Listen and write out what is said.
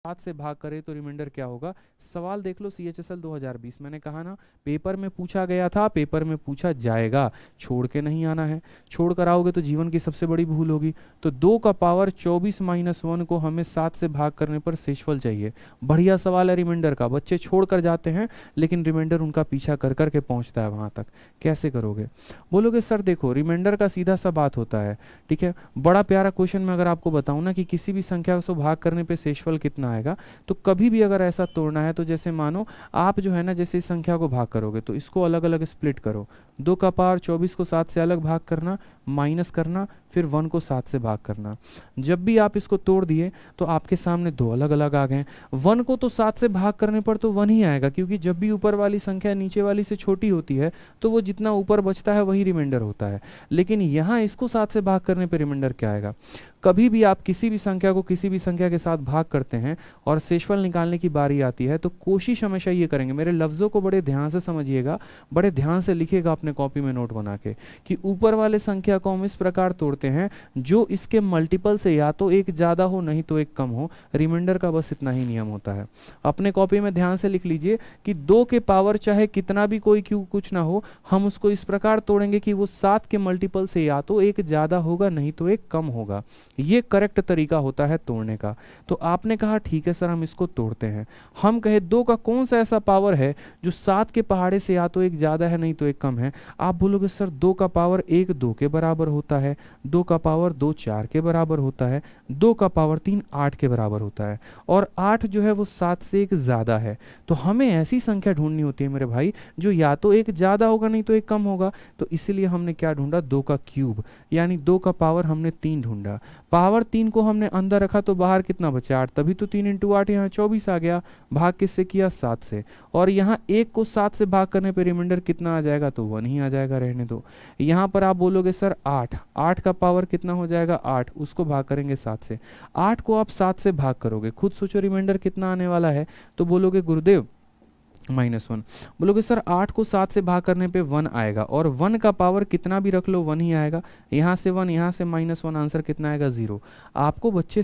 7 से भाग करे तो रिमाइंडर क्या होगा। सवाल देख लो CHSL 2020, मैंने कहा ना पेपर में पूछा गया था, पेपर में पूछा जाएगा, छोड़ के नहीं आना है। छोड़ कर आओगे तो जीवन की सबसे बड़ी भूल होगी। तो 2 का पावर 24 माइनस 1 को हमें 7 से भाग करने पर शेषफल चाहिए। बढ़िया सवाल है रिमाइंडर का, बच्चे छोड़ कर जाते हैं लेकिन रिमाइंडर उनका पीछा कर करके पहुंचता है वहां तक। कैसे करोगे? बोलोगे सर देखो रिमाइंडर का सीधा सा बात होता है, ठीक है। बड़ा प्यारा क्वेश्चन में अगर आपको बताऊं ना कि किसी भी संख्या को भाग करने पे शेषफल कितना आएगा, तो कभी भी अगर ऐसा तोड़ना है तो जैसे मानो आप जो है ना जैसे इस संख्या को भाग करोगे तो इसको अलग अलग स्प्लिट करो। 2 का पावर 24 को 7 से अलग भाग करना, माइनस करना, फिर 1 को 7 से भाग करना। जब भी आप इसको तोड़ दिए तो आपके सामने 2 अलग अलग आ गए। 1 को तो 7 से भाग करने पर तो 1 ही आएगा, क्योंकि जब भी ऊपर वाली संख्या नीचे वाली से छोटी होती है तो वो जितना ऊपर बचता है वही रिमाइंडर होता है। लेकिन यहाँ इसको 7 से भाग करने पर रिमाइंडर क्या आएगा? कभी भी आप किसी भी संख्या को किसी भी संख्या के साथ भाग करते हैं और शेषफल निकालने की बारी आती है तो कोशिश हमेशा ये करेंगे, मेरे लफ्ज़ों को बड़े ध्यान से समझिएगा, बड़े ध्यान से लिखिएगा अपने कॉपी में नोट बना के, कि ऊपर वाले संख्या को हम इस प्रकार तोड़ते हैं जो इसके मल्टीपल से या तो एक ज़्यादा हो नहीं तो एक कम हो। रिमाइंडर का बस इतना ही नियम होता है। अपने कॉपी में ध्यान से लिख लीजिए कि 2 के पावर चाहे कितना भी कोई क्यों कुछ ना हो, हम उसको इस प्रकार तोड़ेंगे कि वो 7 के मल्टीपल से या तो एक ज़्यादा होगा नहीं तो एक कम होगा। ये करेक्ट तरीका होता है तोड़ने का। तो आपने कहा ठीक है सर हम इसको तोड़ते हैं। हम कहे 2 का कौन सा ऐसा पावर है जो 7 के पहाड़े से या तो एक ज़्यादा है नहीं तो एक कम है? आप बोलोगे सर 2 का पावर 1 2 के बराबर होता है, 2 का पावर 2 4 के बराबर होता है, 2 का पावर 3 8 के बराबर होता है, और 8 जो है वो 7 से एक ज़्यादा है। तो हमें ऐसी संख्या ढूंढनी होती है मेरे भाई जो या तो एक ज़्यादा होगा नहीं तो एक कम होगा। तो इसीलिए हमने क्या ढूंढा? 2 का क्यूब, यानी 2 का पावर हमने 3 ढूंढा। पावर 3 को हमने अंदर रखा तो बाहर कितना बचा? 8, तभी तो 3 × 8 यहाँ 24 आ गया। भाग किससे किया? 7 से। और यहाँ 1 को 7 से भाग करने पे रिमाइंडर कितना आ जाएगा? तो 1 ही आ जाएगा, रहने दो। यहाँ पर आप बोलोगे सर 8 का पावर कितना हो जाएगा? 8, उसको भाग करेंगे 7 से। 8 को आप 7 से भाग करोगे, खुद सोचो रिमाइंडर कितना आने वाला है। तो बोलोगे गुरुदेव -1। बोलोगे सर 8 को 7 से भाग करने पे 1 आएगा, और 1 का पावर कितना भी रख लो 1 ही आएगा। यहाँ से 1, यहाँ से -1, आंसर कितना आएगा? 0। आपको बच्चे